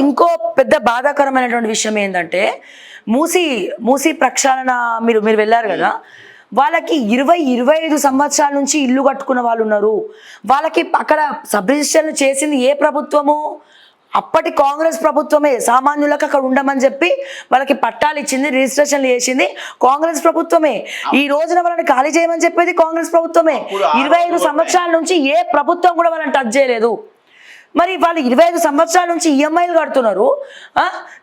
ఇంకో పెద్ద బాధాకరమైనటువంటి విషయం ఏంటంటే మూసి ప్రక్షాళన మీరు వెళ్ళారు కదా, వాళ్ళకి 25 సంవత్సరాల నుంచి ఇల్లు కట్టుకున్న వాళ్ళు ఉన్నారు. వాళ్ళకి అక్కడ సబ్ రిజిస్టర్లు చేసింది ఏ ప్రభుత్వము? అప్పటి కాంగ్రెస్ ప్రభుత్వమే. సామాన్యులకు అక్కడ ఉండమని చెప్పి వాళ్ళకి పట్టాలు ఇచ్చింది, రిజిస్ట్రేషన్లు చేసింది కాంగ్రెస్ ప్రభుత్వమే. ఈ రోజున వాళ్ళని ఖాళీ చేయమని చెప్పేది కాంగ్రెస్ ప్రభుత్వమే. 25 సంవత్సరాల నుంచి ఏ ప్రభుత్వం కూడా వాళ్ళని టచ్ చేయలేదు. మరి వాళ్ళు 25 సంవత్సరాల నుంచి ఈఎంఐలు కడుతున్నారు,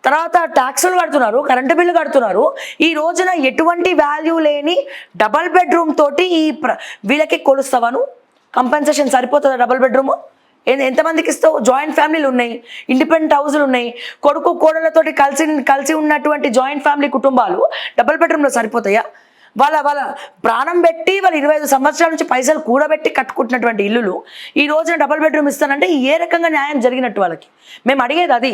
తర్వాత ట్యాక్సులు కడుతున్నారు, కరెంటు బిల్లు కడుతున్నారు. ఈ రోజున ఎటువంటి వాల్యూ లేని డబల్ బెడ్రూమ్ తోటి వీళ్ళకి కొలుస్తావాను కంపెన్సేషన్ సరిపోతుందా? డబల్ బెడ్రూమ్ ఎంతమందికి ఇస్తావు? జాయింట్ ఫ్యామిలీలు ఉన్నాయి, ఇండిపెండెంట్ హౌస్లు ఉన్నాయి, కొడుకు కోడలతోటి కలిసి ఉన్నటువంటి జాయింట్ ఫ్యామిలీ కుటుంబాలు డబల్ బెడ్రూమ్లో సరిపోతాయా? వాళ్ళ ప్రాణం పెట్టి వాళ్ళు 25 సంవత్సరాల నుంచి పైసలు కూడబెట్టి కట్టుకుంటున్నటువంటి ఇల్లులు ఈ రోజున డబుల్ బెడ్రూమ్ ఇస్తానంటే ఏ రకంగా న్యాయం జరిగినట్టు వాళ్ళకి? మేము అడిగేది అది.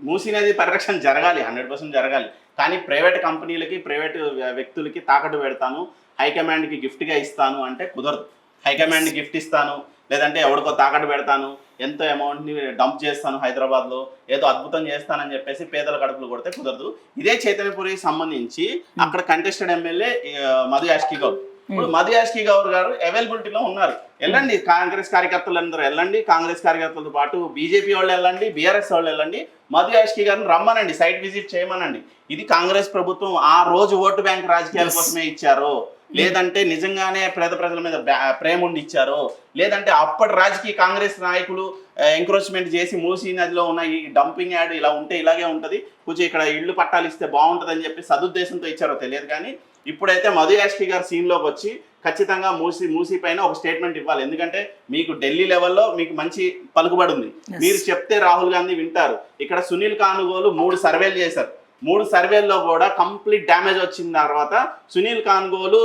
మూసీ నది పరిరక్షణ జరగాలి, 100% జరగాలి. కానీ ప్రైవేట్ కంపెనీలకి, ప్రైవేట్ వ్యక్తులకి తాకట్టు పెడతాను, హైకమాండ్కి గిఫ్ట్గా ఇస్తాను అంటే కుదరదు. హైకమాండ్ గిఫ్ట్ ఇస్తాను, లేదంటే ఎవరికో తాకట్టు పెడతాను, ఎంతో అమౌంట్ని డంప్ చేస్తాను హైదరాబాద్లో, ఏదో అద్భుతం చేస్తానని చెప్పేసి పేదల కడుపులు కొడితే కుదరదు. ఇదే చైతన్యపురికి సంబంధించి అక్కడ కంటెస్టెడ్ ఎమ్మెల్యే మధు యాష్కి గౌడ్. ఇప్పుడు మధు యాష్కి గౌడ్ గారు అవైలబిలిటీలో ఉన్నారు. వెళ్ళండి, కాంగ్రెస్ కార్యకర్తలు అందరూ వెళ్ళండి, కాంగ్రెస్ కార్యకర్తలతో పాటు బీజేపీ వాళ్ళు వెళ్ళండి, బీఆర్ఎస్ వాళ్ళు వెళ్ళండి, మధు యాష్కి గారిని రమ్మనండి, సైట్ విజిట్ చేయమనండి. ఇది కాంగ్రెస్ ప్రభుత్వం ఆ రోజు ఓటు బ్యాంక్ రాజకీయాల కోసమే ఇచ్చారో, లేదంటే నిజంగానే పేద ప్రజల మీద ప్రేమ ఉండి ఇచ్చారో, లేదంటే అప్పటి రాజకీయ కాంగ్రెస్ నాయకులు ఎంక్రోచ్మెంట్ చేసి మూసీ నదిలో ఉన్న ఈ డంపింగ్ యార్డ్ ఇలా ఉంటే ఇలాగే ఉంటుంది, కొంచెం ఇక్కడ ఇళ్ళు పట్టాలు ఇస్తే బాగుంటుంది అని చెప్పి సదుద్దేశంతో ఇచ్చారో తెలియదు. కానీ ఇప్పుడైతే మధు యాష్కి గారు సీన్లోకి వచ్చి ఖచ్చితంగా మూసీ పైన ఒక స్టేట్మెంట్ ఇవ్వాలి. ఎందుకంటే మీకు ఢిల్లీ లెవెల్లో మీకు మంచి పలుకుబడి ఉంది, మీరు చెప్తే రాహుల్ గాంధీ వింటారు. ఇక్కడ సునీల్ కానుగోలు 3 సర్వేలు చేశారు, 3 సర్వేల్లో కూడా కంప్లీట్ డ్యామేజ్ వచ్చిన తర్వాత సునీల్ కానుగోలు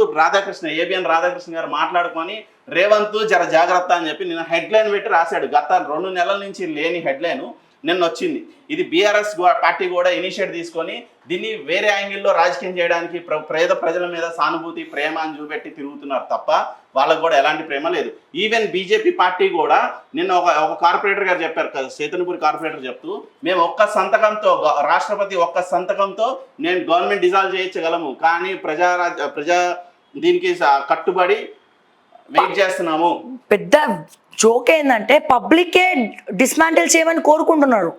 ఏబిఎన్ రాధాకృష్ణ గారు మాట్లాడుకొని రేవంత్ జర జాగ్రత్త అని చెప్పి నిన్న హెడ్లైన్ పెట్టి రాశాడు. గత 2 నెలల నుంచి లేని హెడ్లైన్ నిన్న వచ్చింది. ఇది బీఆర్ఎస్ పార్టీ కూడా ఇనిషియేట్ తీసుకొని దీన్ని వేరే యాంగిల్లో రాజకీయం చేయడానికి ప్రజల మీద సానుభూతి, ప్రేమ అని చూపెట్టి తిరుగుతున్నారు తప్ప వాళ్ళకు కూడా ఎలాంటి ప్రేమ లేదు. ఈవెన్ బీజేపీ పార్టీ కూడా నిన్న ఒక కార్పొరేటర్ గారు చెప్పారు, చేతనపూరి కార్పొరేటర్ చెప్తూ, మేము ఒక్క సంతకంతో, రాష్ట్రపతి ఒక్క సంతకంతో నేను గవర్నమెంట్ డిజాల్వ్ చేయించగలము, కానీ ప్రజా దీనికి కట్టుబడి వెయిట్ చేస్తున్నాము. పెద్ద జోక్ ఏంటంటే పబ్లికే డిస్మాంటిల్ చేయమని కోరుకుంటున్నారు.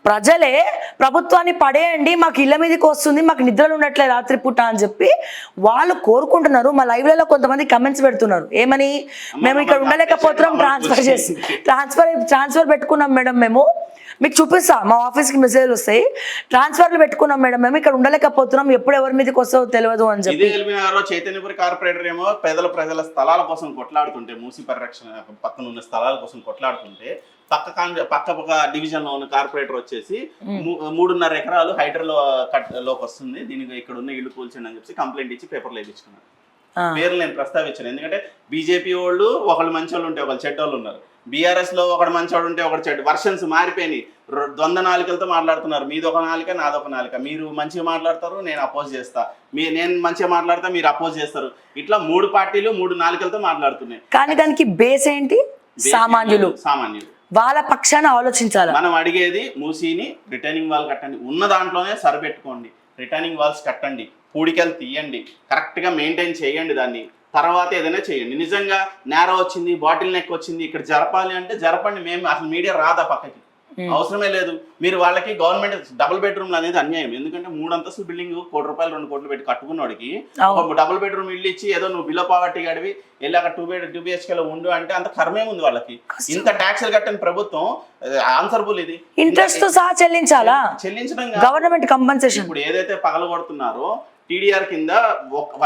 ప్రజలే ప్రభుత్వాన్ని పడేయండి, మాకు ఇళ్ళ మీదకి వస్తుంది, మాకు నిద్రలు ఉండట్లేదు రాత్రి పూట అని చెప్పి వాళ్ళు కోరుకుంటున్నారు. మా లైవ్లలో కొంతమంది కమెంట్స్ పెడుతున్నారు, ఏమని? మేము ఇక్కడ ఉండలేకపోతున్నాం, ట్రాన్స్ఫర్ పెట్టుకున్నాం మేడం, మేము మీకు చూపిస్తా, మా ఆఫీస్కి మెసేజ్లు వస్తాయి, ట్రాన్స్ఫర్లు పెట్టుకున్నాం మేడం, మేము ఇక్కడ ఉండలేకపోతున్నాం, ఎప్పుడు ఎవరి మీదకి వస్తావో తెలియదు అని చెప్పి. చైతన్యపురి కార్పొరేటర్ ఏమో ప్రజల స్థలాల కోసం కొట్లాడుతుంటే, మూసీ పరిరక్షణ పక్కన ఉన్న స్థలాల కోసం కొట్లాడుతుంటే, పక్క డివిజన్ లో ఉన్న కార్పొరేటర్ వచ్చేసి 3.5 ఎకరాలు హైడ్రాలోకి వస్తుంది, దీనికి ఇక్కడ ఉన్న ఇల్లు కూల్చండి అని చెప్పి కంప్లైంట్ ఇచ్చి పేపర్లు వేయించుకున్నారు. పేర్లు నేను ప్రస్తావించాను ఎందుకంటే బీజేపీ వాళ్ళు ఒకళ్ళు మంచి వాళ్ళు ఉంటే ఒకళ్ళు చెడ్డ వాళ్ళు ఉన్నారు, బీఆర్ఎస్ లో ఒకడు మంచివాడు ఉంటే ఒకటి చెడ్డ. వర్షన్స్ మారిపోయినాయి, ద్వంద్వ నాలికలతో మాట్లాడుతున్నారు. మీదొక నాలిక, నాదొక నాలిక. మీరు మంచిగా మాట్లాడతారు, నేను అపోజ్ చేస్తా, నేను మంచిగా మాట్లాడతా, మీరు అపోజ్ చేస్తారు. ఇట్లా 3 పార్టీలు 3 నాలికలతో మాట్లాడుతున్నాయి. కానీ దానికి బేస్ ఏంటి? సామాన్యులు వాళ్ళ పక్షాన ఆలోచించాలి. మనం అడిగేది మూసీని రిటైనింగ్ వాల్ కట్టండి, ఉన్న దాంట్లోనే సరిపెట్టుకోండి, రిటైనింగ్ వాల్స్ కట్టండి, పూడికలు తీయండి, కరెక్ట్గా మెయింటైన్ చేయండి, దాన్ని తర్వాత ఏదైనా చేయండి. నిజంగా నేర వచ్చింది, బాటిల్ నెక్ వచ్చింది, ఇక్కడ జరపాలి అంటే జరపండి. మేము అసలు మీడియా రాదా పక్కకి, అవసరమే లేదు. మీరు వాళ్ళకి గవర్నమెంట్ డబుల్ బెడ్రూమ్లు అనేది అన్యాయం. ఎందుకంటే 3 అంతస్తుల బిల్డింగ్ ₹1 కోటి 2 కోట్లు పెట్టి కట్టుకున్నవాడికి ఒక డబుల్ బెడ్రూమ్ ఇల్లు ఇచ్చి ఏదో నువ్వు బిలో పావర్టీ గడివి వెళ్ళి అక్కడ 2 BHK లో ఉండు అంటే అంత కర్మే ఉంది వాళ్ళకి. ఇంత ట్యాక్స్లు కట్టని ప్రభుత్వం ఆన్సర్బుల్, ఇది ఇంట్రెస్ట్ తో సహా చెల్లించాలా? చెల్లించడం గవర్నమెంట్ కంపెన్సేషన్. ఇప్పుడు ఏదైతే పగలగొడుతున్నారో TDR కింద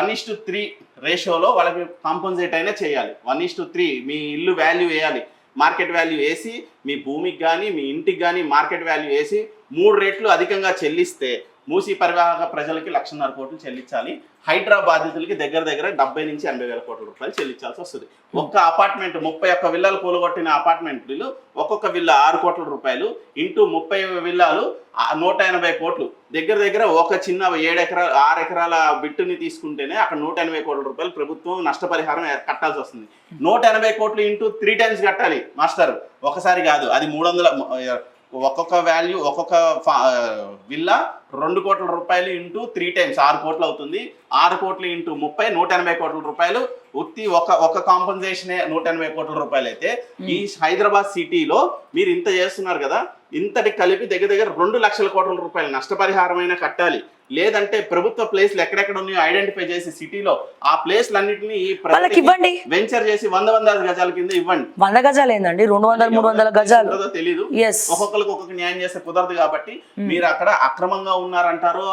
1:3 రేషియోలో వాళ్ళకి కాంపన్సేట్ అయినా చేయాలి. 1:3 మీ ఇల్లు వాల్యూ వేయాలి, మార్కెట్ వాల్యూ వేసి, మీ భూమికి కానీ మీ ఇంటికి కానీ మార్కెట్ వాల్యూ వేసి 3 రెట్లు అధికంగా చెల్లిస్తే మూసీ పరివాహక ప్రజలకి 1,50,000 కోట్లు చెల్లించాలి. హైడ్రా బాధితులకి దగ్గర 70 నుంచి 80,000 కోట్ల రూపాయలు చెల్లించాల్సి వస్తుంది. ఒక్క అపార్ట్మెంట్ 31 విల్లాలు కూలగొట్టిన అపార్ట్మెంట్లు ఒక్కొక్క విల్లా 6 కోట్ల రూపాయలు ఇంటూ 30 విల్లాలు 180 కోట్లు. దగ్గర ఒక చిన్న 6 ఎకరాల బిట్టుని తీసుకుంటేనే అక్కడ 180 కోట్ల రూపాయలు ప్రభుత్వం నష్టపరిహారం కట్టాల్సి వస్తుంది. 180 కోట్లు ఇంటూ 3 టైమ్స్ కట్టాలి మాస్టర్, ఒకసారి కాదు. అది 300 ఒక్కొక్క వాల్యూ ఒక్కొక్క విల్లా 2 కోట్ల రూపాయలు ఇంటూ 3 టైమ్స్ 6 కోట్లు అవుతుంది. 6 కోట్లు ఇంటూ 30 180 కోట్ల రూపాయలు. ఉత్తి ఒక కాంపన్సేషనే 180 కోట్ల రూపాయలు అయితే ఈ హైదరాబాద్ సిటీలో మీరు ఇంత చేస్తున్నారు కదా, ఇంతటి కలిపి దగ్గర 2 లక్షల కోట్ల రూపాయలు నష్టపరిహారమైన కట్టాలి. లేదంటే ప్రభుత్వ ప్లేస్లు ఎక్కడెక్కడ ఉన్నాయో ఐడెంటిఫై చేసి సిటీలో ఆ ప్లేస్లన్నింటినీ ఇవ్వండి, వెంచర్ చేసి 100 గజాల కింద ఇవ్వండి. 100 గజాలు ఏందండి, 200-300 గజాలు తెలీదు. ఒక్కొక్కరికి ఒక్కొక్క న్యాయం చేస్తే కుదరదు కాబట్టి మీరు అక్కడ అక్రమంగా ఉన్నారంటారో,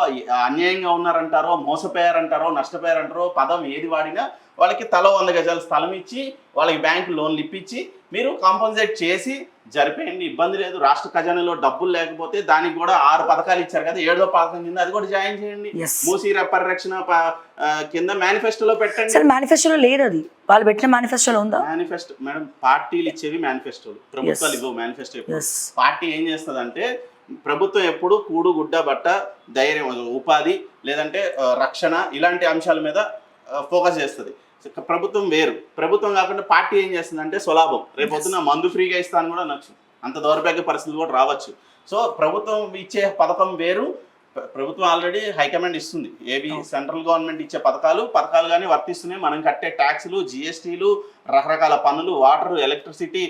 అన్యాయంగా ఉన్నారంటారో, మోసపోయారంటారో, నష్టపోయారంటారో, పదం ఏది వాడినా వాళ్ళకి తలో 100 గజాల స్థలం ఇచ్చి వాళ్ళకి బ్యాంకు లోన్లు ఇప్పించి మీరు కాంపన్సేట్ చేసి జరిపేయండి, ఇబ్బంది లేదు. రాష్ట్ర ఖజానాలో డబ్బులు లేకపోతే దానికి కూడా 6 పథకాలు ఇచ్చారు కదా, 7వ పథకం కింద అది కూడా జాయిన్ చేయండి. మూసీ పరిరక్షణ కింద మేనిఫెస్టోలో పెట్టండి. సార్ మేనిఫెస్టోలో లేదు, అది వాళ్ళు పెట్టిన మేనిఫెస్టోలో ఉందా? మేనిఫెస్టో మేడం, పార్టీలు ఇచ్చేవి మేనిఫెస్టోలు, ప్రభుత్వాలు ఇవ్వవు మేనిఫెస్టో. పార్టీ ఏం చేస్తుందంటే ప్రభుత్వం ఎప్పుడు కూడు గుడ్డ బట్ట ధైర్యం ఉపాధి లేదంటే రక్షణ ఇలాంటి అంశాల మీద ఫోకస్ చేస్తుంది. ప్రభుత్వం వేరు. ప్రభుత్వం కాకుండా పార్టీ ఏం చేస్తుందంటే స్వలాభం, రేపొద్దున మందు ఫ్రీగా ఇస్తాను కూడా అనొచ్చు, అంత దౌర్భాగ్య పరిస్థితులు కూడా రావచ్చు. సో ప్రభుత్వం ఇచ్చే పథకం వేరు. ప్రభుత్వం ఆల్రెడీ హైకమాండ్ ఇస్తుంది, ఏవి సెంట్రల్ గవర్నమెంట్ ఇచ్చే పథకాలు కానీ వర్తిస్తున్నాయి. మనం కట్టే ట్యాక్సులు, జిఎస్టీలు, రకరకాల పన్నులు, వాటర్, ఎలక్ట్రిసిటీ,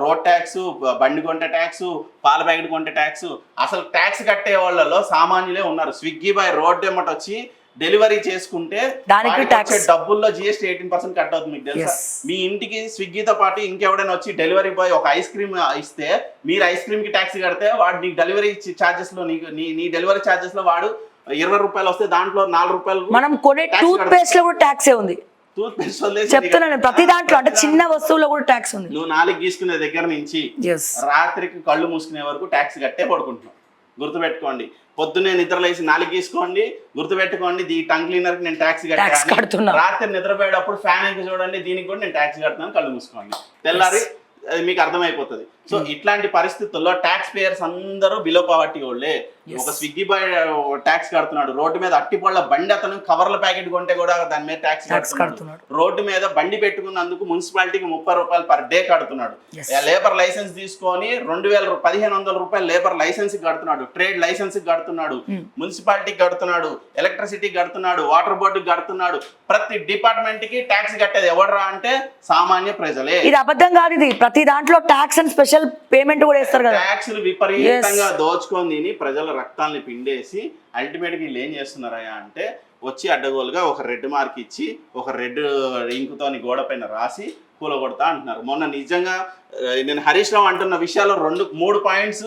రోడ్ ట్యాక్స్, బండి కొంటే ట్యాక్స్, పాల ప్యాకెట్ కొంటే ట్యాక్స్. అసలు ట్యాక్స్ కట్టే వాళ్ళలో సామాన్యులే ఉన్నారు. స్విగ్గీ బాయ్ రోడ్ ఎమ్మట వచ్చి డెలివరీ చేసుకుంటే డబ్బుల్లో జిఎస్టీ 18% కట్ అవుతుంది. మీకు తెలుసా? మీ ఇంటికి స్విగ్గీతో పాటు ఇంకెవడైనా వచ్చి డెలివరీ బాయ్ ఒక ఐస్ క్రీమ్ ఇస్తే మీరు ఐస్ క్రీమ్ కి ట్యాక్స్ కడితే వాడు నీకు డెలివరీ ఛార్జెస్ లో నీ డెలివరీ ఛార్జెస్ లో వాడు 20 రూపాయలు వస్తే దాంట్లో 4 రూపాయలు. మనం కొనే టూత్ పేస్ట్ లో కూడా ట్యాక్స్ ఉంది. టూత్ పేస్ట్ చెప్తున్నాను, ప్రతి దాంట్లో అంటే చిన్న వస్తువులో కూడా ట్యాక్స్ ఉంది. నువ్వు 4 గీసుకునే దగ్గర నుంచి రాత్రికి కళ్ళు మూసుకునే వరకు ట్యాక్స్ కట్టే పడుకుంటున్నావు. గుర్తుపెట్టుకోండి. పొద్దున్నే నిద్రలేసి 4 గీసుకోండి, గుర్తుపెట్టుకోండి. ఈ టంగ్ క్లీనర్ కి నేను ట్యాక్స్ కట్టాను. రాత్రి నిద్రపోయేటప్పుడు ఫ్యాన్ ఇంకా చూడండి, దీనికి కూడా నేను ట్యాక్స్ కడుతున్నాను, కళ్ళు మూసుకోండి. తెల్లారి మీకు అర్థమైపోతుంది. సో ఇట్లాంటి పరిస్థితుల్లో ట్యాక్స్ పేయర్స్ అందరూ బిలో పావర్టీ వాళ్ళే. ఒక స్విగ్గీ బాయ్ ట్యాక్స్ కడుతున్నాడు, రోడ్డు మీద అట్టిపళ్ళ బండి అతను కవర్ల ప్యాకెట్ కొంటే కూడా దాని మీద ట్యాక్స్ కడుతున్నాడు. రోడ్డు మీద బండి పెట్టుకున్నందుకు మున్సిపాలిటీకి 30 రూపాయలు పర్ డే కడుతున్నాడు. లేబర్ లైసెన్స్ తీసుకొని 1,500 రూపాయలు లేబర్ లైసెన్స్ కడుతున్నాడు, ట్రేడ్ లైసెన్స్ కడుతున్నాడు, మున్సిపాలిటీకి కడుతున్నాడు, ఎలక్ట్రిసిటీకి కడుతున్నాడు, వాటర్ బోర్డుకి కడుతున్నాడు. ప్రతి డిపార్ట్మెంట్ కి ట్యాక్స్ కట్టేది ఎవడరా అంటే సామాన్య ప్రజలే. ఇది అబద్ధం కాదు, ఇది ప్రతి దాంట్లో ట్యాక్స్ అండ్ స్పెషల్ పేమెంట్ కూడా ఇస్తారు కదా. ట్యాక్స్ విపరీతంగా దోచుకొని తిని ప్రజల రక్తాన్ని పిండేసి అల్టిమేట్ గా వీళ్ళు ఏం చేస్తున్నారయ్యా అంటే వచ్చి అడ్డగోలుగా ఒక రెడ్ మార్క్ ఇచ్చి ఒక రెడ్ ఇంకుతోని గోడ పైన రాసి కూలగొడతా అంటున్నారు. మొన్న నిజంగా నేను హరీష్ రావు అంటున్న విషయాల్లో 2-3 పాయింట్స్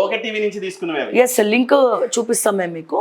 ఓకే టీవీ నుంచి తీసుకునేవి. లింక్ చూపిస్తాం మేము మీకు.